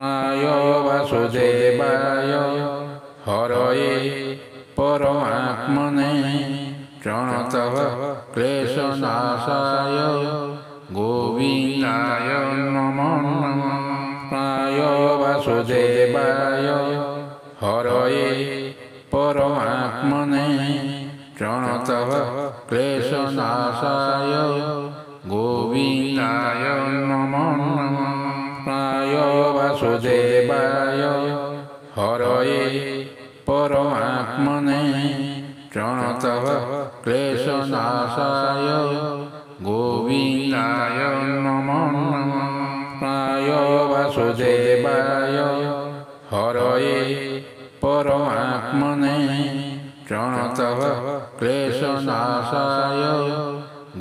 আয় বাসুদেবায় হরয়ে পরমাত্মনে প্রণতঃ ক্লেশনাশায় গোবিন্দায় নমো নমঃ। আয় বাসুদেবায় হরয়ে পরমাত্মনে প্রণতঃ ক্লেশনাশায় গোবিন্দায় নমো নমঃ। আয় বাসুদেবায় হরয়ে পরমাত্মনে প্রণতঃ ক্লেশনাশায় গোবিন্দায় নমো নমঃ। আয় বাসুদেবায় হরয়ে পরমাত্মনে প্রণতঃ ক্লেশনাশায়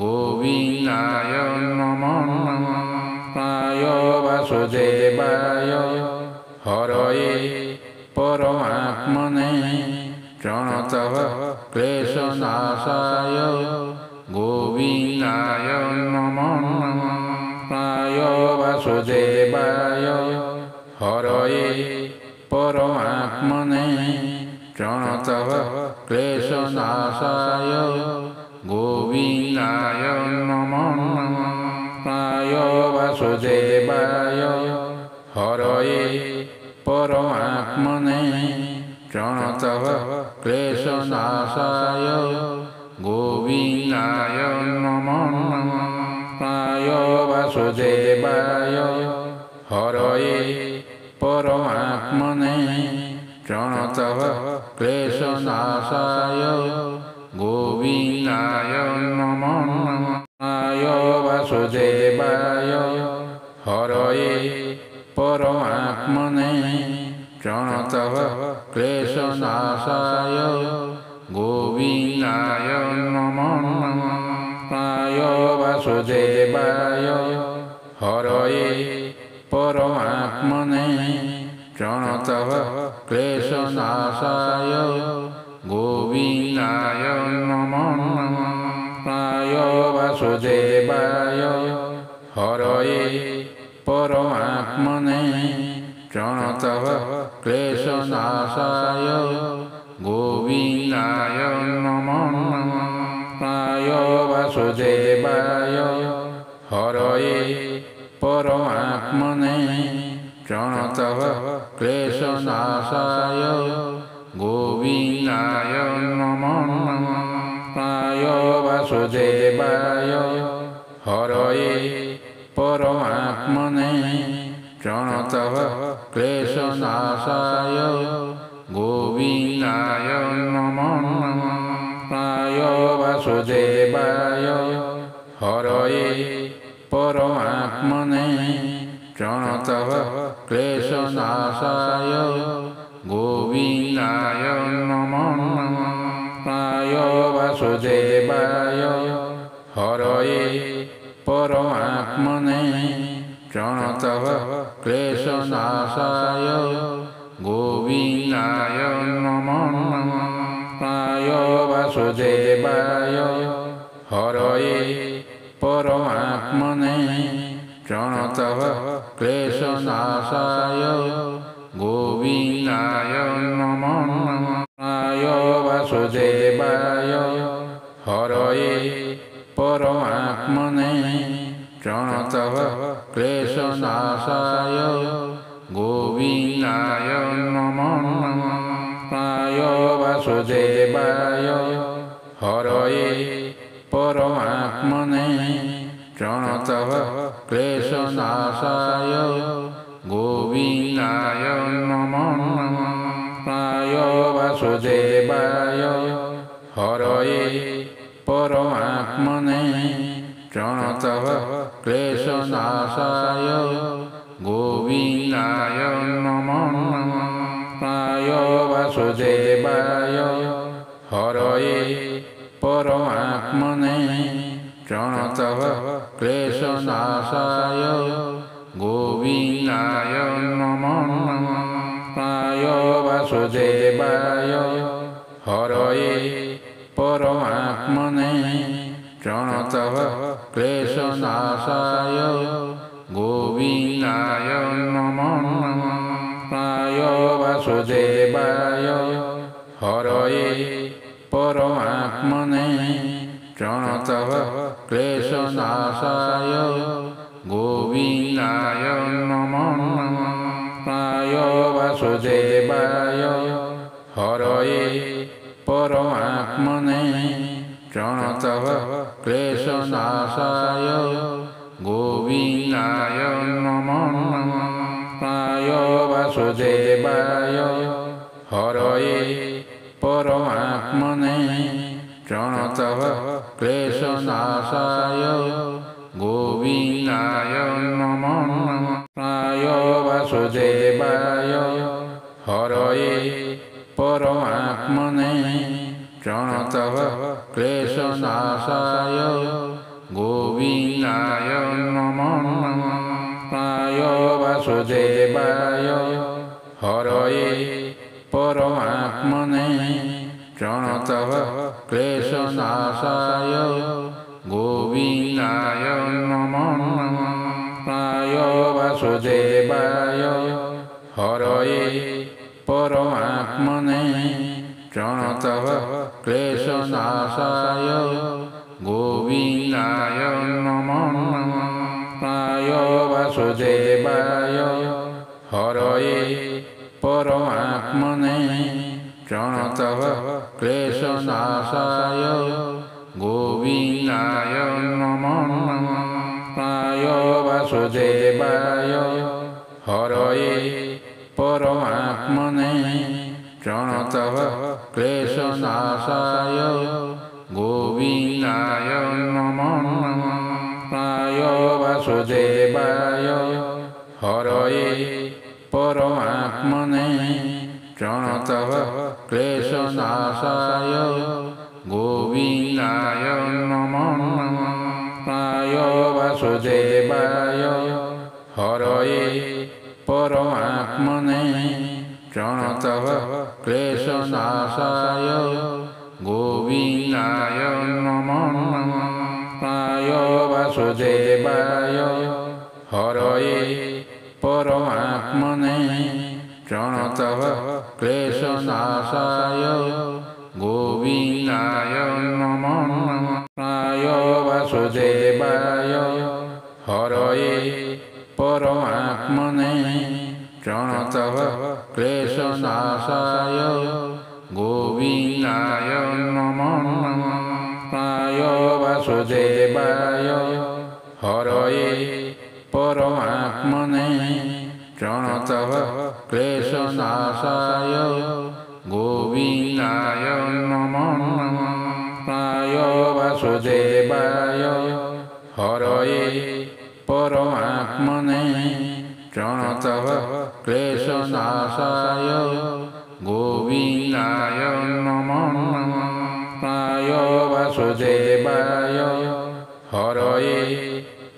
গোবিন্দায় নমো নমঃ। আয় বাসুদেবায় হরয়ে পরমাত্মনে প্রণতঃ ক্লেশনাশায় গোবিন্দায় নমো নমঃ। আয় বাসুদেবায় হরয়ে পরমাত্মনে প্রণতঃ ক্লেশনাশায় গোবিন্দায় নমো নমঃ। আয় বাসুদেবায় হরয়ে পরমাত্মনে প্রণতঃ ক্লেশনাশায় গোবিন্দায় নমো নমঃ। আয় বাসুদেবায় হরয়ে পরমাত্মনে প্রণতঃ ক্লেশনাশায় গোবিন্দায় নমো নমঃ। আয় বাসুদেবায় হরয়ে পরমাত্মনে প্রণতঃ ক্লেশনাশায় গোবিন্দায় নমো নমঃ। আয় বাসুদেবায় হরয়ে পরমাত্মনে প্রণতঃ ক্লেশনাশায় গোবিন্দায় নমো নমঃ। আয় বাসুদেবায় হরয়ে পরমাত্মনে প্রণতঃ ক্লেশনাশায় গোবিন্দায় নমো নমঃ। আয় বাসুদেবায় হরয়ে পরমাত্মনে প্রণতঃ ক্লেশনাশায় গোবিন্দায় নমো নমঃ। আয় বাসুদেবায় হরয়ে পরমাত্মনে প্রণতঃ ক্লেশনাশায় গোবিন্দায় নমো নমঃ। আয় বাসুদেবায় হরয়ে পরমাত্মনে প্রণতঃ ক্লেশনাশায় গোবিন্দায় নমো নমঃ। আয় বাসুদেবায় হরয়ে পরমাত্মনে প্রণতঃ ক্লেশনাশায় গোবিন্দায় নমো নমঃ। আয় বাসুদেবায় হরয়ে পরমাত্মনে প্রণতঃ ক্লেশনাশায় গোবিন্দায় নমো নমঃ। আয় বাসুদেবায় হরয়ে পরমাত্মনে প্রণতঃ ক্লেশনাশায় গোবিন্দায় নমো নমঃ। আয় বাসুদেবায় হরয়ে পরমাত্মনে প্রণতঃ ক্লেশনাশায় গোবিন্দায় নমো নমঃ। আয় বাসুদেবায় হরয়ে পরমাত্মনে প্রণতঃ ক্লেশনাশায় গোবিন্দায় নমো নমঃ। আয় বাসুদেবায় হরয়ে পরমাত্মনে প্রণতঃ ক্লেশনাশায় গোবিন্দায় নমো নমঃ। আয় বাসুদেবায় হরয়ে পরমাত্মনে প্রণতঃ ক্লেশনাশায় গোবিন্দায় নমো নমঃ। বাসুদেবায় হরয়ে পরমাত্মনে প্রণতঃ ক্লেশনাশায় গোবিন্দায় নমো নমঃ প্রায় বাসুদেবায় হরয়ে পরমাত্মনে প্রণতঃ ক্লেশনাশায় গোবিন্দায় নমো নমঃ প্রায় বাসুদেবায় হরয়ে পরমাত্মনে প্রণতঃ ক্লেশনাশায় গোবিন্দায় নমো নমঃ প্রায় বাসুদেবায় হরয়ে পরমাত্মনে প্রণতঃ ক্লেশনাশায় গোবিন্দায় নমো নমঃ প্রায় বাসুদেবায় হরয়ে পরমাত্মনে প্রণতঃ ক্লেশনাশায় গোবিন্দায় নমো নমঃ প্রায় বাসুদেবায় হরয়ে পরমাত্মনে প্রণতঃ ক্লেশনাশায় গোবিন্দায় নমো নমঃ প্রায় বাসুদেবায় হরয়ে পরমাত্মনে প্রণতঃ ক্লেশনাশায় গোবিন্দায় নমো নমঃ প্রায় বাসুদেবায় হরয়ে পরমাত্মনে প্রণতঃ ক্লেশনাশায় গোবিন্দায় নমো নমঃ প্রায় বাসুদেবায় হরয়ে পরমাত্মনে প্রণতঃ ক্লেশনাশায় গোবিন্দায় নমো নমঃ প্রায় বাসুদেবায় হরয়ে পরমাত্মনে প্রণতঃ ক্লেশনাশায় গোবিন্দায় নমো নমঃ প্রায় বাসুদেবায় হরয়ে পরমাত্মনে প্রণতঃ ক্লেশনাশায় গোবিন্দায় নমো নমঃ প্রায় বাসুদেবায় হরয়ে পরমাত্মনে প্রণতঃ ক্লেশনাশায় গোবিন্দায় নমো নমঃ প্রায় বাসুদেবায় হরয়ে পরমাত্মনে প্রণতঃ ক্লেশনাশায় গোবিন্দায় নমো নমঃ প্রায় বাসুদেবায় হরয়ে পরমাত্মনে প্রণতঃ ক্লেশনাশায় গোবিন্দায় নমো নমঃ প্রায় বাসুদেবায় হরয়ে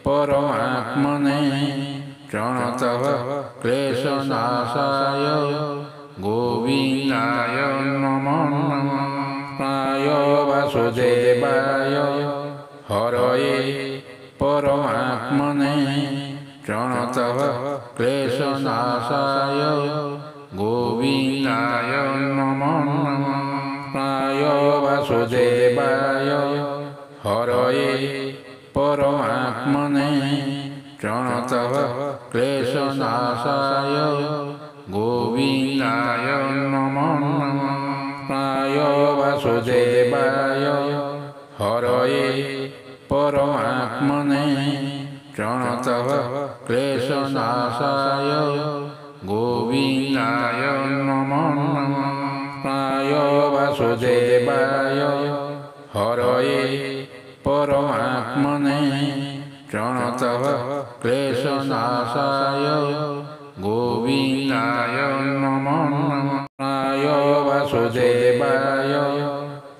পরমাত্মনে প্রণতঃ ক্লেশনাশায় গোবিন্দায় নমো নমঃ প্রায় বাসুদেবায় হরয়ে পরমাত্মনে প্রণতঃ ক্লেশনাশায় গোবিন্দায় নমো নমঃ প্রায় বাসুদেবায় হরয়ে পরমাত্মনে প্রণতঃ ক্লেশনাশায় গোবিন্দায় নমো নমঃ প্রায় বাসুদেবায় হরয়ে পরমাত্মনে প্রণতঃ ক্লেশনাশায় গোবিন্দায় নমো নমঃ প্রায় বাসুদেবায় হরয়ে পরমাত্মনে প্রণতঃ ক্লেশনাশায় গোবিন্দায় নমো নমঃ প্রায় বাসুদেবায়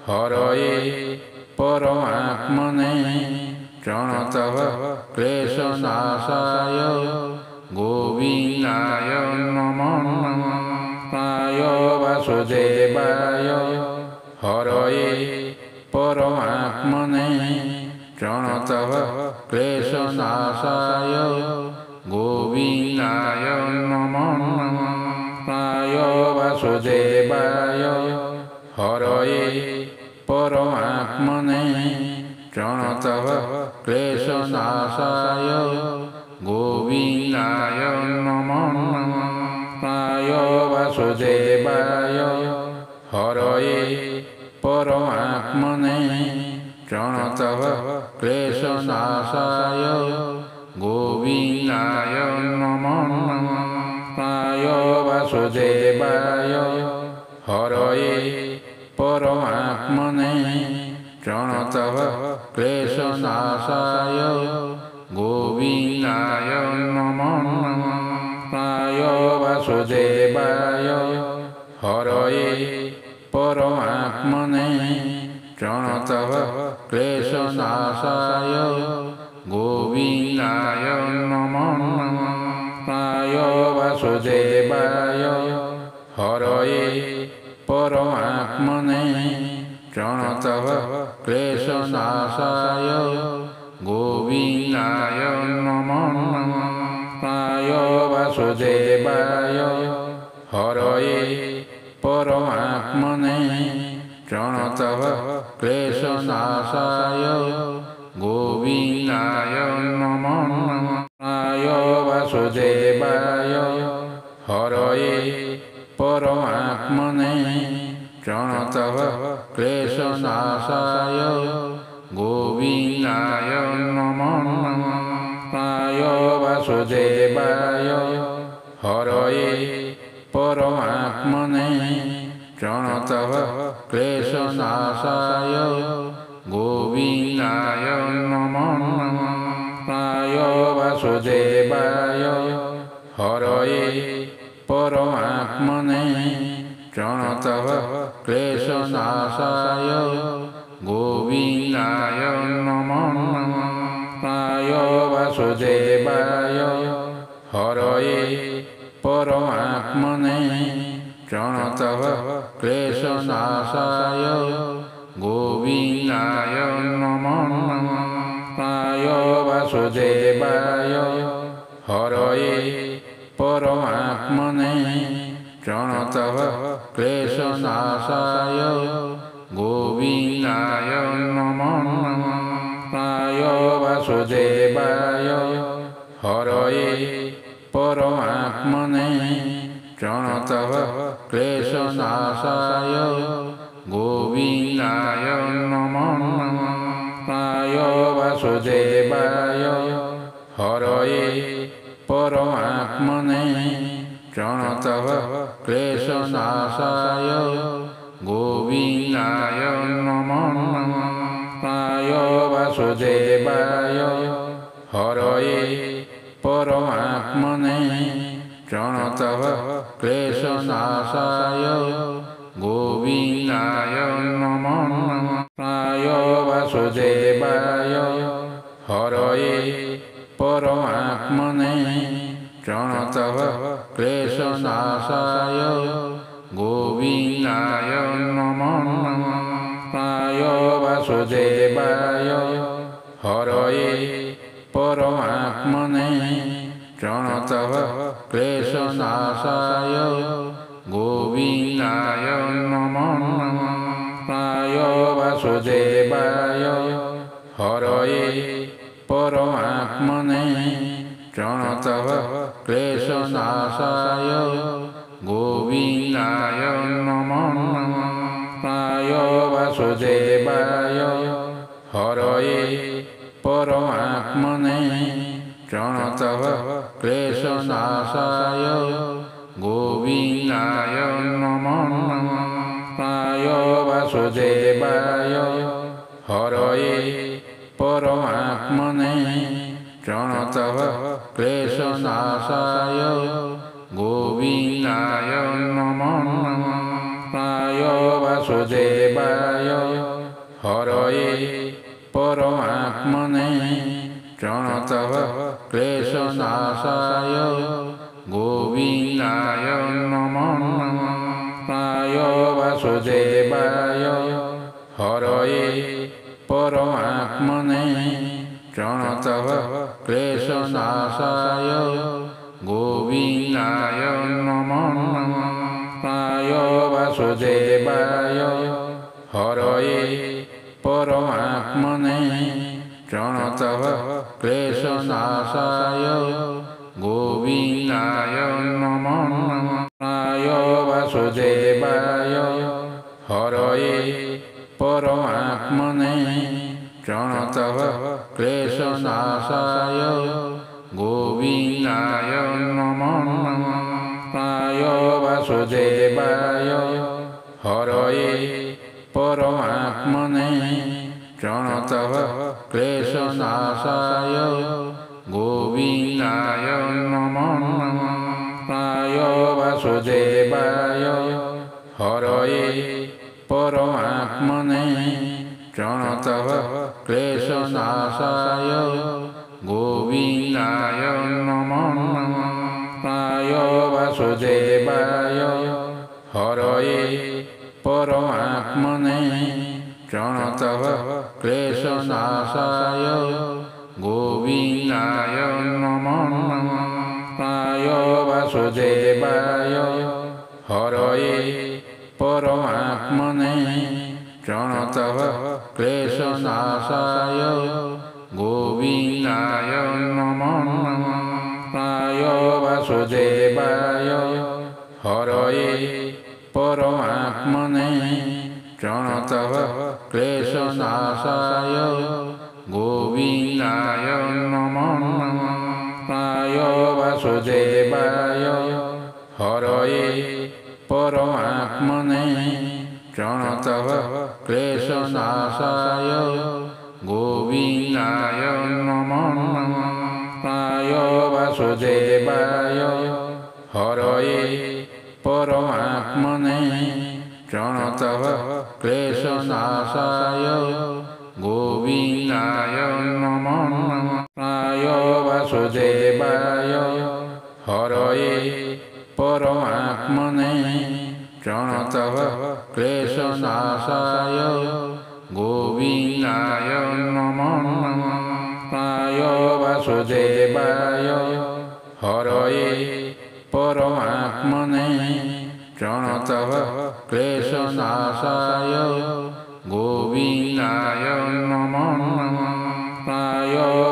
হরয়ে পরমাত্মনে প্রণতঃ ক্লেশনাশায় গোবিন্দায় নমো নমঃ প্রায় বাসুদেবায় হরয়ে পরমাত্মনে প্রণতঃ ক্লেশনাশায় গোবিন্দায় নমো নমঃ প্রায় বাসুদেবায় হরয়ে পরমাত্মনে প্রণতঃ ক্লেশনাশায় গোবিন্দায় নমো নমঃ প্রায় বাসুদেবায় হরয়ে পরমাত্মনে প্রণতঃ ক্লেশনাশায় গোবিন্দায় নমো নমঃ প্রায় বাসুদেবায় হরয়ে পরমাত্মনে প্রণতঃ ক্লেশনাশায় গোবিন্দায় নমো নমঃ প্রায় বাসুদেবায় হরয়ে পরমাত্মনে প্রণতঃ ক্লেশনাশায় গোবিন্দায় নমো নমঃ প্রায় বাসুদেবায় হরয়ে পরমাত্মনে প্রণতঃ ক্লেশনাশায় গোবিন্দায় নমো নমঃ প্রায় বাসুদেবায় হরয়ে পরমাত্মনে প্রণতঃ ক্লেশনাশায় গোবিন্দায় নমো নমঃ প্রায় বাসুদেবায় হরয়ে পরমাত্মনে প্রণতঃ ক্লেশনাশায় গোবিন্দায় নমো নমঃ প্রায় বাসুদেবায় হরয়ে পরমাত্মনে প্রণতঃ ক্লেশনাশায় গোবিন্দায় নমো নমঃ প্রায় বাসুদেবায় হরয়ে পরমাত্মনে প্রণতঃ ক্লেশনাশায় গোবিন্দায় নমো নমঃ প্রায় বাসুদেবায় হরয়ে পরমাত্মনে প্রণতঃ ক্লেশনাশায় গোবিন্দায় নমো নমঃ প্রায় বাসুদেবায় হরয়ে পরমাত্মনে প্রণতঃ ক্লেশনাশায় গোবিন্দায় নমো নমঃ প্রায় বাসুদেবায় হরয়ে পরমাত্মনে প্রণতঃ ক্লেশনাশায় গোবিন্দায় নমো নমঃ প্রায় বাসুদেবায় হরয়ে পরমাত্মনে প্রণতঃ ক্লেশনাশায় গোবিন্দায় নমো নমঃ প্রায় বাসুদেবায় হরয়ে পরমাত্মনে প্রণতঃ ক্লেশনাশায় গোবিন্দায় নমো নমঃ প্রায় বাসুদেবায় হরয়ে পরমাত্মনে প্রণতঃ ক্লেশনাশায় গোবিন্দায় নমো নমঃ প্রায় বাসুদেবায় হরয়ে পরমাত্মনে প্রণতঃ ক্লেশনাশায় গোবিন্দায় নমো নমঃ প্রায় বাসুদেবায় হরয়ে পরমাত্মনে প্রণতঃ ক্লেশনাশায় গোবিন্দায় নমো নমঃ প্রায় বাসুদেবায় হরয়ে পরমাত্মনে প্রণতঃ ক্লেশনাশায় গোবিন্দায় নমো নমঃ প্রায় বাসুদেবায় হরয়ে পরমাত্মনে প্রণতঃ ক্লেশনাশায় গোবিন্দায় নমো নমঃ প্রায় বাসুদেবায় হরয়ে পরমাত্মনে প্রণতঃ ক্লেশনাশায় গোবিন্দায় নমো নমঃ প্রায় বাসুদেবায় হরয়ে পরমাত্মনে প্রণতঃ ক্লেশনাশায় গোবিন্দায় নমো নমঃ প্রায় বাসুদেবায় হরয়ে পরমাত্মনে প্রণতঃ ক্লেশনাশায় গোবিন্দায় নমো নমঃ বাসুদেবায় হরয়ে পরমাত্মনে প্রণতঃ ক্লেশনাশায় গোবিন্দায় নমো নমঃ বাসুদেবায় হরয়ে পরমাত্মনে প্রণতঃ ক্লেশনাশায় গোবিন্দায় নমো নমঃ বাসুদেবায় হরয়ে পরমাত্মনে প্রণতঃ ক্লেশনাশায় গোবিন্দায় নমো নমঃ বাসুদেবায় হরয়ে পরমাত্মনে প্রণতঃ ক্লেশনাশায় গোবিন্দায় নমো নমঃ বাসুদেবায় হরয়ে পরমাত্মনে প্রণতঃ ক্লেশনাশায় গোবিন্দায় নমো নমঃ বাসুদেবায় হরয়ে পরমাত্মনে প্রণতঃ ক্লেশনাশায় গোবিন্দায় নমো নমঃ বাসুদেবায় হরয়ে পরমাত্মনে প্রণতঃ ক্লেশনাশায় গোবিন্দায় নমো নমঃ বাসুদেবায় হরয়ে পরমাত্মনে প্রণতঃ ক্লেশনাশায় গোবিন্দায় নমো নমঃ বাসুদেবায় হরয়ে পরমাত্মনে প্রণতঃ ক্লেশনাশায় গোবিন্দায় নমো নমঃ বাসুদেবায় হরয়ে পরমাত্মনে প্রণতঃ ক্লেশনাশায় গোবিন্দায় নমো নমঃ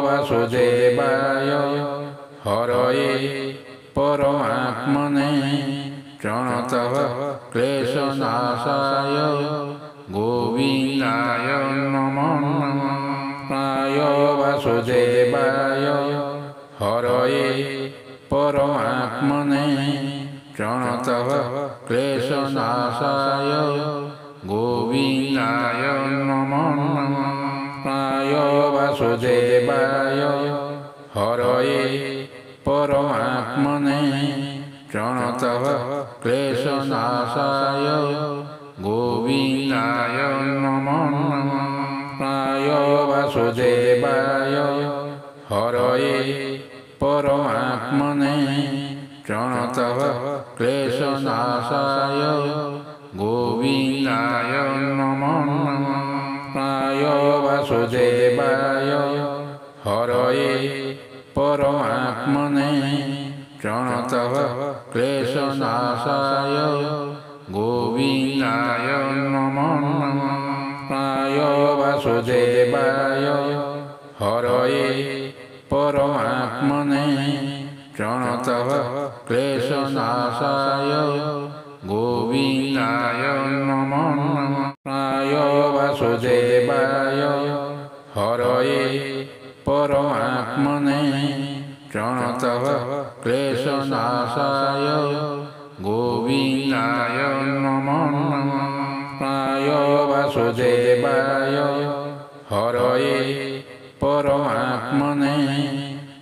বাসুদেবায় হরয়ে পরমাত্মনে প্রণতঃ ক্লেশনাশায় গোবিন্দায় নমো নমঃ বাসুদেবায় হরয়ে পরমাত্মনে প্রণতঃ ক্লেশনাশায় গোবিন্দায় নমো নমঃ বাসুদেবায় হরয়ে পরমাত্মনে প্রণতঃ ক্লেশনাশায় গোবিন্দায় নমো নমঃ বাসুদেবায় হরয়ে পরমাত্মনে প্রণতঃ ক্লেশনাশায় গোবিন্দায় নমো নমঃ বাসুদেবায় হরয়ে পরমাত্মনে প্রণতঃ ক্লেশনাশায় গোবিন্দায় নমো নমঃ বাসুদেবায় হরয়ে পরমাত্মনে প্রণতঃ ক্লেশনাশায় গোবিন্দায় নমো নমঃ বাসুদেবায় হরয়ে পরমাত্মনে প্রণতঃ ক্লেশনাশায় গোবিন্দায় নমো নমঃ বাসুদেবায় হরয়ে পরমাত্মনে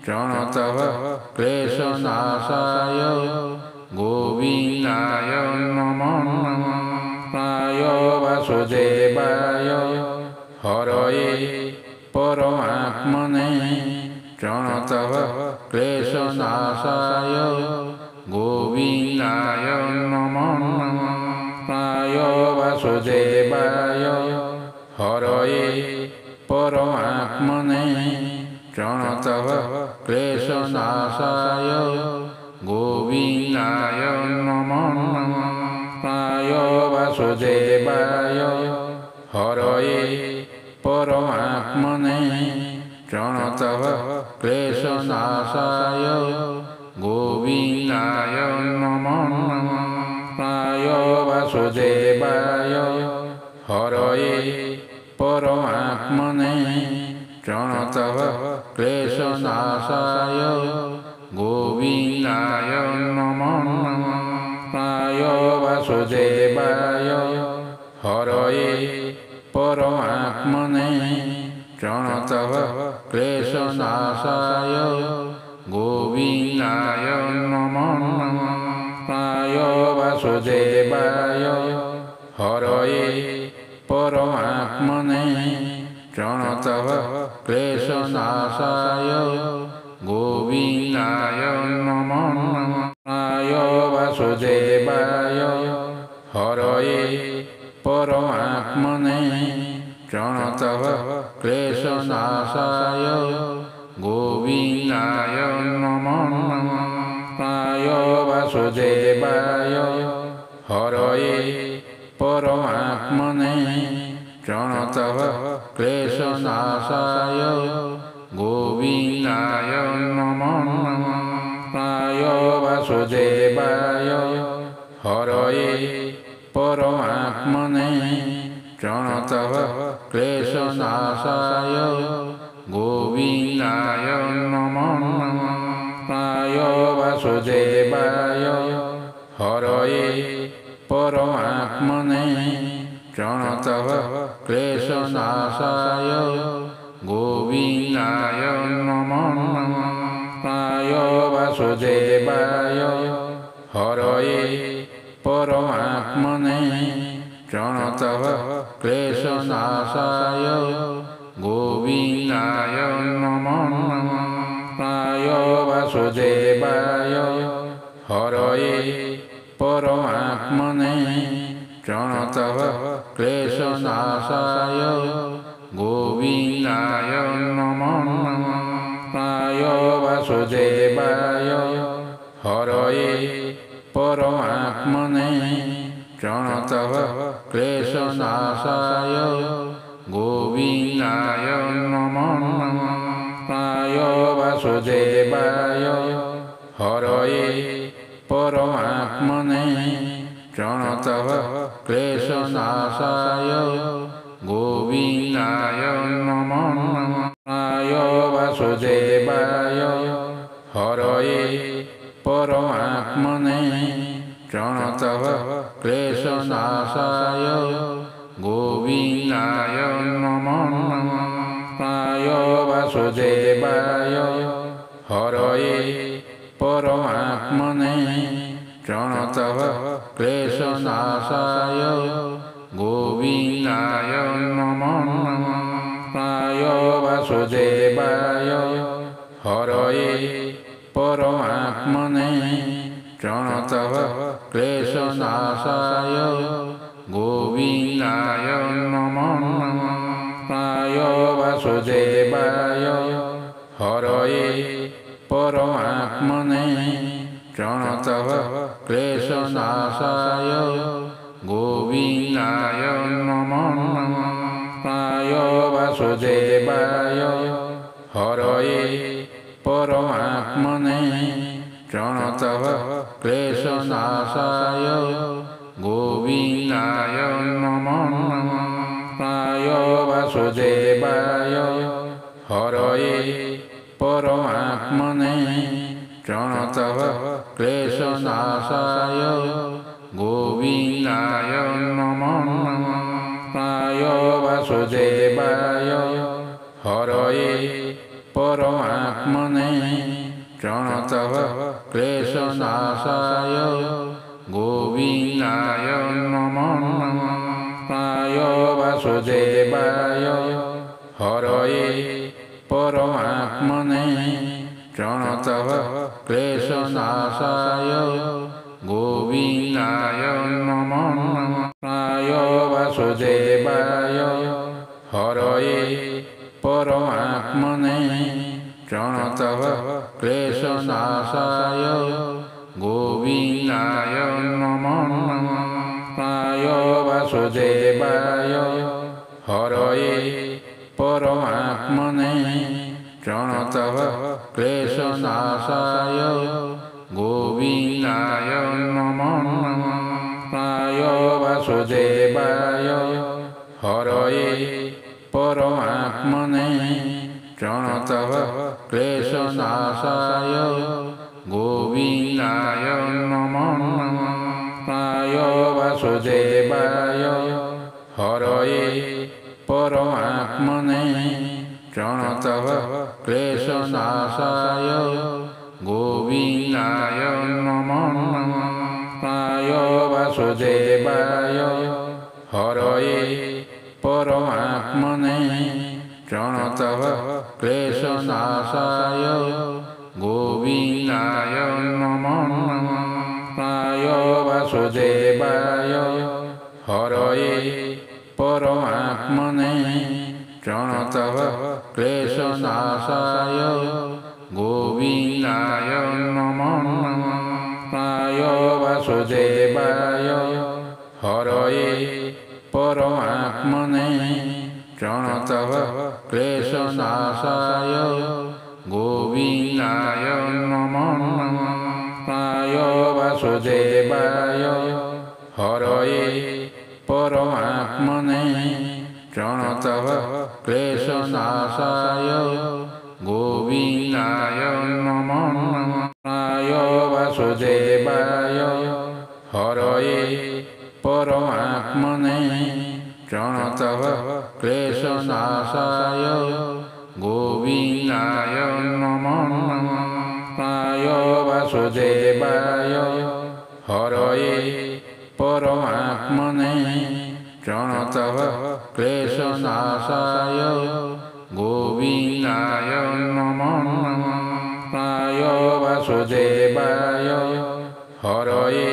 প্রণতঃ ক্লেশনাশায় গোবিন্দায় নমো নমঃ বাসুদেবায় হরয়ে পরমাত্মনে প্রণতঃ ক্লেশনাশায় গোবিন্দায় নমো নমঃ বাসুদেবায় হরয়ে পরমাত্মনে প্রণতঃ ক্লেশনাশায় গোবিন্দায় নমো নমঃ বাসুদেবায় হরয়ে পরমাত্মনে প্রণতঃ ক্লেশনাশায় গোবিন্দায় নমো নমঃ। প্রায় বাসুদেবায় হরয়ে পরমাত্মনে প্রণতঃ ক্লেশনাশায় গোবিন্দায় নমো নমঃ। প্রায় বাসুদেবায় হরয়ে পরমাত্মনে প্রণতঃ ক্লেশনাশায় গোবিন্দায় নমো নমঃ। প্রায় বাসুদেবায় হরয়ে পরমাত্মনে প্রণতঃ ক্লেশনাশায় গোবিন্দায় নমো নমঃ। প্রায় বাসুদেবায় হরয়ে পরমাত্মনে প্রণতঃ ক্লেশনাশায় গোবিন্দায় নমো নমঃ। প্রায় বাসুদেবায় হরয়ে পরমাত্মনে প্রণতঃ ক্লেশনাশায় গোবিন্দায় নমো নমঃ। প্রায় বাসুদেবায় হরয়ে পরমাত্মনে প্রণতঃ ক্লেশনাশায় গোবিন্দায় নমো নমঃ। প্রায় বাসুদেবায় হরয়ে পরমাত্মনে প্রণতঃ ক্লেশনাশায় গোবিন্দায় নমো নমঃ। প্রায় বাসুদেবায় হরয়ে পরমাত্মনে প্রণতঃ ক্লেশনাশায় গোবিন্দায় নমো নমঃ। প্রায় বাসুদেবায় হরয়ে পরমাত্মনে প্রণতঃ ক্লেশনাশায় গোবিন্দায় নমো নমঃ। প্রায় বাসুদেবায় হরয়ে পরমাত্মনে প্রণতঃ ক্লেশনাশায় গোবিন্দায় নমো নমঃ। প্রায় বাসুদেবায় হরয়ে পরমাত্মনে প্রণতঃ ক্লেশনাশায় গোবিন্দায় নমো নমঃ। প্রায় বাসুদেবায় হরয়ে পরমাত্মনে প্রণতঃ ক্লেশনাশায় গোবিন্দায় নমো নমঃ। প্রায় বাসুদেবায় হরয়ে পরমাত্মনে প্রণতঃ ক্লেশনাশায় গোবিন্দায় নমো নমঃ। প্রায় বাসুদেবায় হরয়ে পরমাত্মনে প্রণতঃ ক্লেশনাশায় গোবিন্দায় নমো নমঃ। প্রায় বাসুদেবায় হরয়ে পরমাত্মনে প্রণতঃ ক্লেশনাশায় গোবিন্দায় নমো নমঃ। প্রায় বাসুদেবায় হরয়ে পরমাত্মনে প্রণতঃ ক্লেশনাশায় গোবিন্দায় নমো নমঃ। প্রায় বাসুদেবায় হরয়ে পরমাত্মনে প্রণতঃ ক্লেশনাশায় গোবিন্দায় নমো নমঃ। প্রায় বাসুদেবায় হরয়ে পরমাত্মনে প্রণতঃ ক্লেশনাশায় গোবিন্দায় নমো নমঃ। প্রায় বাসুদেবায় হরয়ে পরমাত্মনে প্রণতঃ ক্লেশনাশায় গোবিন্দায় নমো নমঃ। প্রায় বাসুদেবায় হরয়ে পরমাত্মনে প্রণতঃ ক্লেশনাশায় গোবিন্দায় নমো নমঃ। প্রায় वासुदेवाय हरये परमात्मने प्रणतः क्लेशनाशाय गोविन्दाय नमो नमः। प्राय वासुदेवाय हरये परमात्मने प्रणतः क्लेशनाशाय गोविन्दाय नमो नमः। प्राय वासुदेवाय हरये परमात्मने प्रणतः क्लेशनाशाय गोविन्दाय नमो नमः। प्राय वासुदेवाय हरये परमात्मने प्रणतः क्लेशनाशाय गोविन्दाय नमो नमः। प्राय वासुदेवाय हरये परमात्मने प्रणतः क्लेशनाशाय गोविन्दाय नमो नमः। प्राय वासुदेवाय हरये परमात्मने प्रणतः क्लेशनाशाय गोविन्दाय नमो नमः। प्राय वासुदेवाय हरये परमात्मने प्रणतः क्लेशनाशाय गोविन्दाय नमो नमः। प्राय वासुदेवाय हरये परमात्मने प्रणतः क्लेशनाशाय गोविन्दाय नमो नमः। प्राय वासुदेवाय हरये परमात्मने प्रणतः क्लेशनाशाय गोविन्दाय नमो नमः। प्राय वासुदेवाय हरये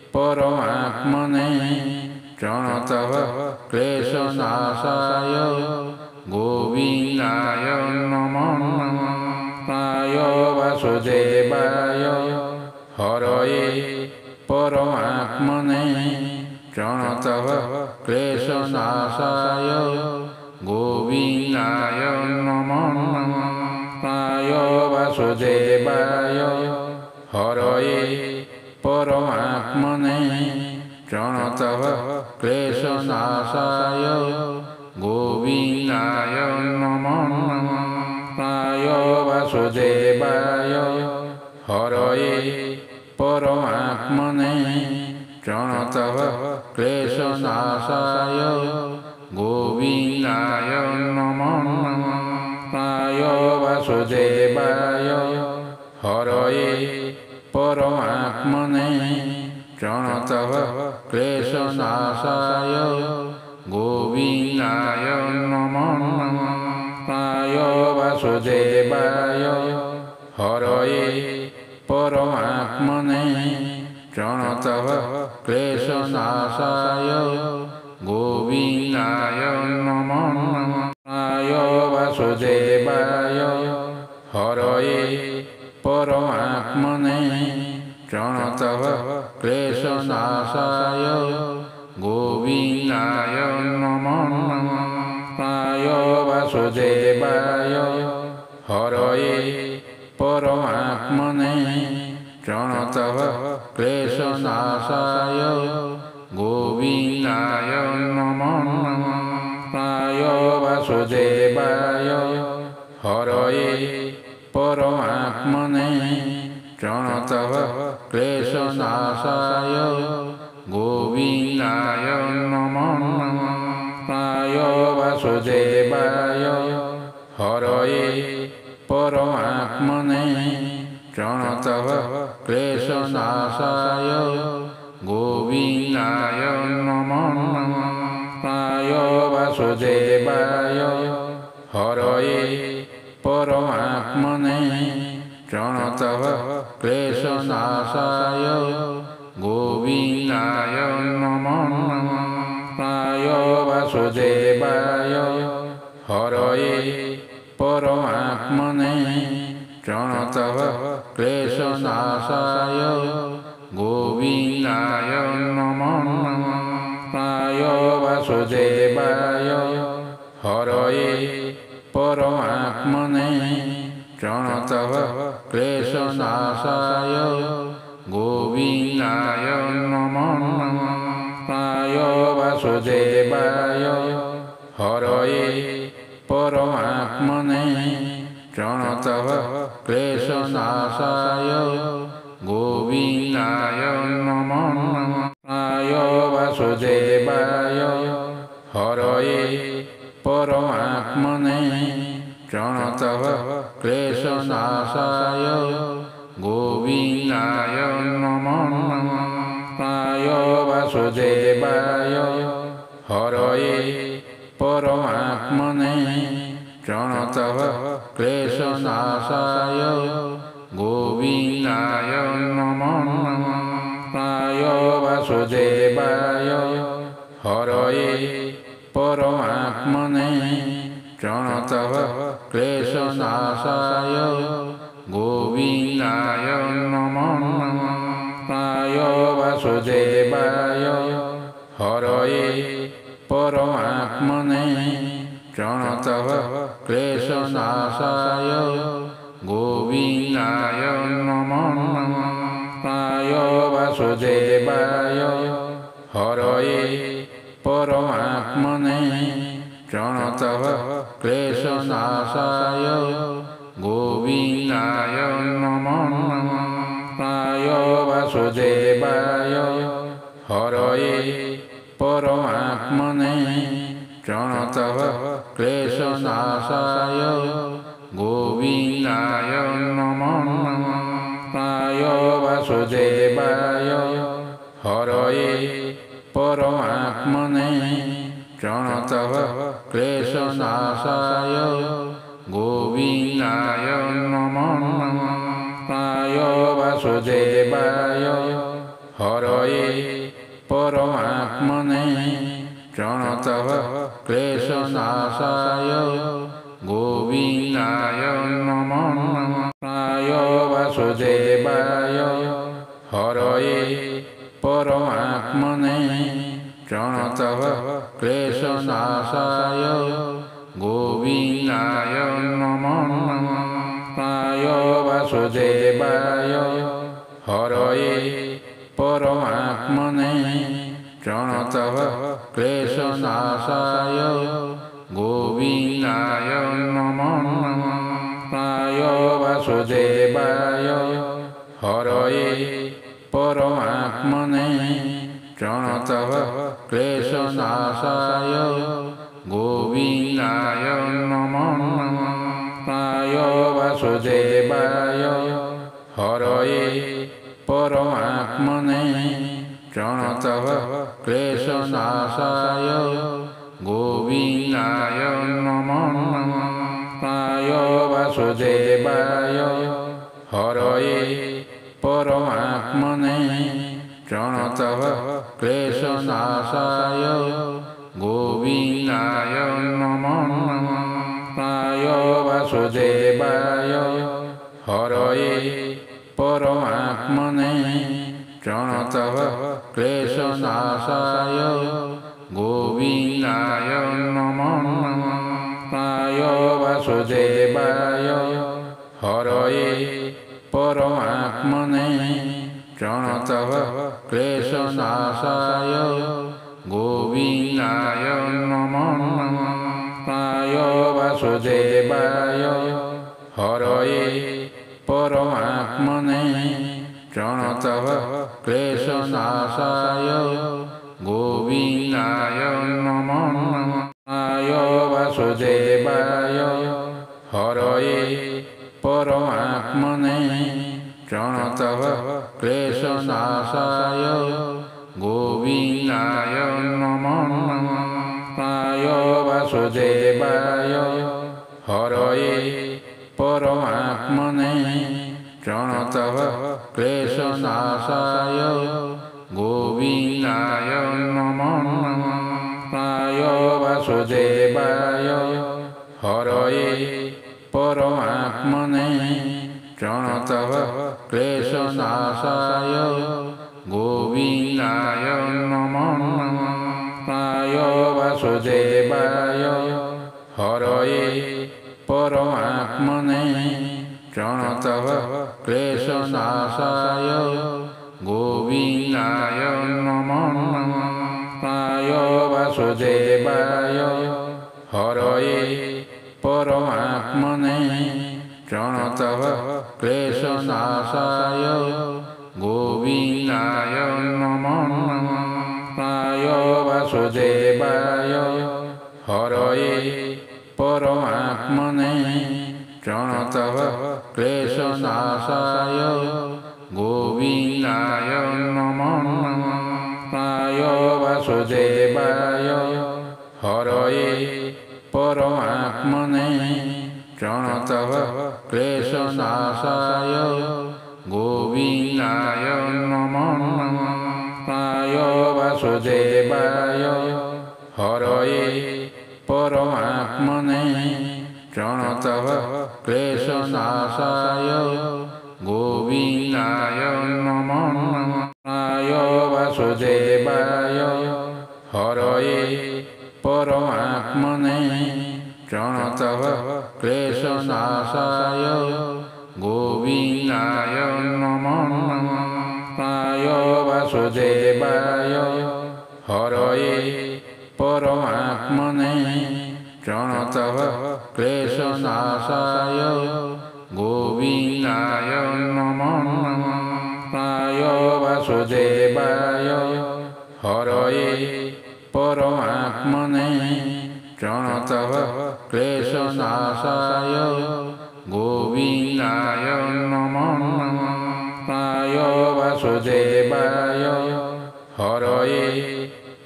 परमात्मने प्रणतः क्लेशनाशाय गोविन्दाय नमो नमः। प्राय वासुदेवाय हरये परमात्मने प्रणतः क्लेशनाशाय गोविन्दाय नमो नमः। प्राय वासुदेवाय हरये परमात्मने प्रणतः क्लेशनाशाय गोविन्दाय नमो नमः। प्राय वासुदेवाय हरये परमात्मने प्रणतः क्लेशनाशाय गोविन्दाय नमो नमः। प्राय वासुदेवाय हरये परमात्मने प्रणतः क्लेशनाशाय गोविन्दाय नमो नमः। प्राय वासुदेवाय हरये परमात्मने प्रणतः क्लेशनाशाय गोविन्दाय नमो नमः। प्राय वासुदेवाय हरये परमात्मने प्रणतः क्लेशनाशाय गोविन्दाय नमो नमः। प्राय वासुदेवाय हरये परमात्मने प्रणतः क्लेशनाशाय गोविन्दाय नमो नमः। प्राय वासुदेवाय हरये परमात्मने प्रणतः क्लेशनाशाय गोविन्दाय नमो नमः। प्राय वासुदेवाय हरये परमात्मने प्रणतः क्लेशनाशाय गोविन्दाय नमो नमः। प्राय वासुदेवाय हरये परमात्मने प्रणतः क्लेशनाशाय गोविन्दाय नमो नमः। प्राय वासुदेवाय हरये परमात्मने प्रणतः क्लेशनाशाय गोविन्दाय नमो नमः। प्राय বাসুদেবায় হরয়ে পরমাত্মনে প্রণতঃ ক্লেশনাশায় গোবিন্দায় নমো নমঃ প্রায় বাসুদেবায় হরয়ে পরমাত্মনে প্রণতঃ ক্লেশনাশায় গোবিন্দায় নমো নমঃ প্রায় বাসুদেবায় হরয়ে পরমাত্মনে প্রণতঃ ক্লেশনাশায় গোবিন্দায় নমো নমঃ প্রায় বাসুদেবায় হরয়ে পরমাত্মনে প্রণতঃ ক্লেশনাশায় গোবিন্দায় নমো নমঃ প্রায় বাসুদেবায় হরয়ে পরমাত্মনে প্রণতঃ ক্লেশনাশায় গোবিন্দায় নমো নমঃ প্রায় বাসুদেবায় হরয়ে পরমাত্মনে প্রণতঃ ক্লেশনাশায় গোবিন্দায় নমো নমঃ প্রায় বাসুদেবায় হরয়ে পরমাত্মনে প্রণতঃ ক্লেশনাশায় গোবিন্দায় নমো নমঃ প্রায় বাসুদেবায় হরয়ে পরমাত্মনে প্রণতঃ ক্লেশনাশায় গোবিন্দায় নমো নমঃ প্রায় বাসুদেবায় হরয়ে পরমাত্মনে প্রণতঃ ক্লেশনাশায় গোবিন্দায় নমো নমঃ প্রায় বাসুদেবায় হরয়ে পরমাত্মনে প্রণতঃ ক্লেশনাশায় গোবিন্দায় নমো নমঃ প্রায় বাসুদেবায় হরয়ে পরমাত্মনে প্রণতঃ ক্লেশনাশায় গোবিন্দায় নমো নমঃ প্রায় বাসুদেবায় হরয়ে পরমাত্মনে প্রণতঃ ক্লেশনাশায় গোবিন্দায় নমো নমঃ প্রায় বাসুদেবায় হরয়ে পরমাত্মনে প্রণতঃ ক্লেশনাশায় গোবিন্দায় নমো নমঃ প্রায় বাসুদেবায় হরয়ে পরমাত্মনে প্রণতঃ ক্লেশনাশায় গোবিন্দায় নমো নমঃ প্রায় বাসুদেবায় হরয়ে পরমাত্মনে প্রণতঃ ক্লেশনাশায় গোবিন্দায় নমো নমঃ প্রায় বাসুদেবায় হরয়ে পরমাত্মনে প্রণতঃ ক্লেশনাশায় গোবিন্দায় নমো নমঃ প্রায় বাসুদেবায় হরয়ে পরমাত্মনে প্রণতঃ ক্লেশনাশায় গোবিন্দায় নমো নমঃ প্রায় বাসুদেবায় হরয়ে পরমাত্মনে প্রণতঃ ক্লেশনাশায় গোবিন্দায় নমো নমঃ প্রায় বাসুদেবায় হরয়ে পরমাত্মনে প্রণতঃ ক্লেশনাশায় গোবিন্দায় নমো নমঃ প্রায় বাসুদেবায় হরয়ে পরমাত্মনে প্রণতঃ ক্লেশনাশায় গোবিন্দায় নমো নমঃ প্রায় বাসুদেবায় হরয়ে পরমাত্মনে প্রণতঃ ক্লেশনাশায় গোবিন্দায় নমো নমঃ প্রায় प्रणतः क्लेशनाशाय गोविन्दाय नमो नमः प्राय वासुदेवाय हरये परमात्मने प्रणतः क्लेशनाशाय गोविन्दाय नमो नमः प्राय वासुदेवाय हरये परमात्मने प्रणतः क्लेशनाशाय गोविन्दाय नमो नमः प्राय वासुदेवाय हरये परमात्मने प्रणतः क्लेशनाशाय गोविन्दाय नमो नमः प्राय वासुदेवाय हरये परमात्मने प्रणतः क्लेशनाशाय गोविन्दाय नमो नमः प्राय वासुदेवाय हरये परमात्मने प्रणतः क्लेशनाशाय गोविन्दाय नमो नमः प्राय वासुदेवाय हरये परमात्मने प्रणतः क्लेशनाशाय गोविन्दाय नमो नमः प्राय वासुदेवाय हरये परमात्मने प्रणतः क्लेशनाशाय गोविन्दाय नमो नमः प्राय वासुदेवाय हरये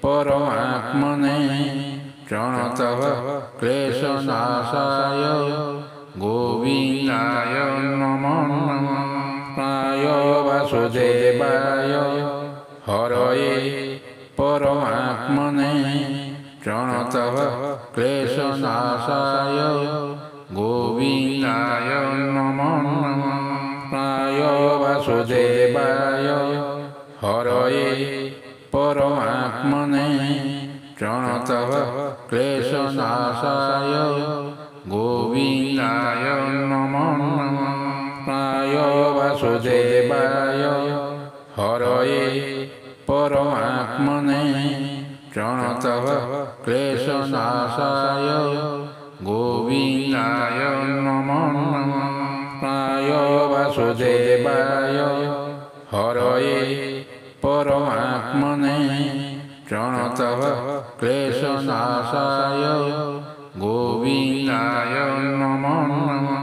परमात्मने प्रणतः क्लेशनाशाय गोविन्दाय नमो नमः प्राय वासुदेवाय हरये परमात्मने प्रणतः क्लेशनाशाय गोविन्दाय नमो नमः प्राय वासुदेवाय हरये परमात्मने प्रणतः क्लेशनाशाय गोविन्दाय नमो नमः प्राय वासुदेवाय हरये परमात्मने प्रणतः क्लेशनाशाय गोविन्दाय नमो नमः प्राय वासुदेवाय हरये परमात्मने प्रणतः क्लेशनाशाय गोविन्दाय नमो नमः।